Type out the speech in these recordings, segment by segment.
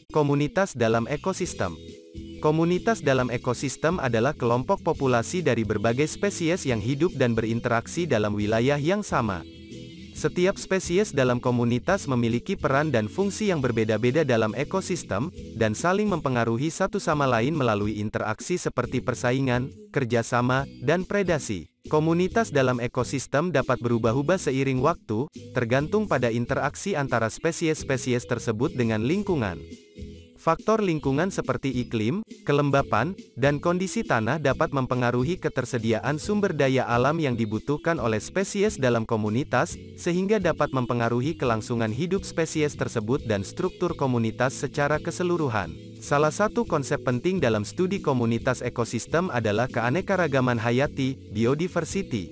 Komunitas dalam ekosistem. Komunitas dalam ekosistem adalah kelompok populasi dari berbagai spesies yang hidup dan berinteraksi dalam wilayah yang sama. Setiap spesies dalam komunitas memiliki peran dan fungsi yang berbeda-beda dalam ekosistem, dan saling mempengaruhi satu sama lain melalui interaksi seperti persaingan, kerjasama, dan predasi. Komunitas dalam ekosistem dapat berubah-ubah seiring waktu, tergantung pada interaksi antara spesies-spesies tersebut dengan lingkungan. Faktor lingkungan seperti iklim, kelembapan, dan kondisi tanah dapat mempengaruhi ketersediaan sumber daya alam yang dibutuhkan oleh spesies dalam komunitas, sehingga dapat mempengaruhi kelangsungan hidup spesies tersebut dan struktur komunitas secara keseluruhan. Salah satu konsep penting dalam studi komunitas ekosistem adalah keanekaragaman hayati, biodiversity.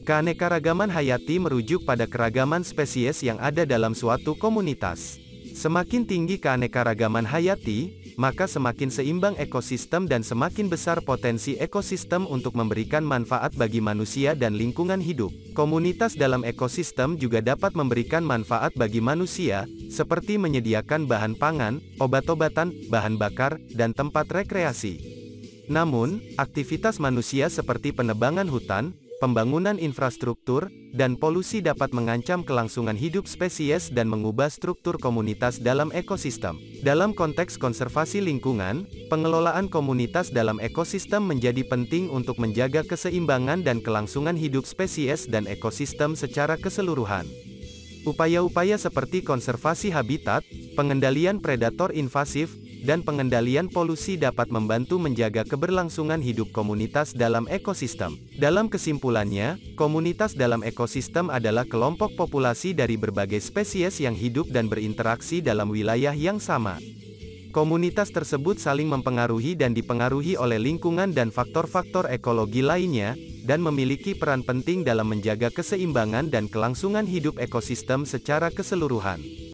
Keanekaragaman hayati merujuk pada keragaman spesies yang ada dalam suatu komunitas. Semakin tinggi keanekaragaman hayati, maka semakin seimbang ekosistem dan semakin besar potensi ekosistem untuk memberikan manfaat bagi manusia dan lingkungan hidup. Komunitas dalam ekosistem juga dapat memberikan manfaat bagi manusia, seperti menyediakan bahan pangan, obat-obatan, bahan bakar, dan tempat rekreasi. Namun, aktivitas manusia seperti penebangan hutan, pembangunan infrastruktur, dan polusi dapat mengancam kelangsungan hidup spesies dan mengubah struktur komunitas dalam ekosistem. Dalam konteks konservasi lingkungan, pengelolaan komunitas dalam ekosistem menjadi penting untuk menjaga keseimbangan dan kelangsungan hidup spesies dan ekosistem secara keseluruhan. Upaya-upaya seperti konservasi habitat, pengendalian predator invasif, dan pengendalian polusi dapat membantu menjaga keberlangsungan hidup komunitas dalam ekosistem. Dalam kesimpulannya, komunitas dalam ekosistem adalah kelompok populasi dari berbagai spesies yang hidup dan berinteraksi dalam wilayah yang sama. Komunitas tersebut saling mempengaruhi dan dipengaruhi oleh lingkungan dan faktor-faktor ekologi lainnya, dan memiliki peran penting dalam menjaga keseimbangan dan kelangsungan hidup ekosistem secara keseluruhan.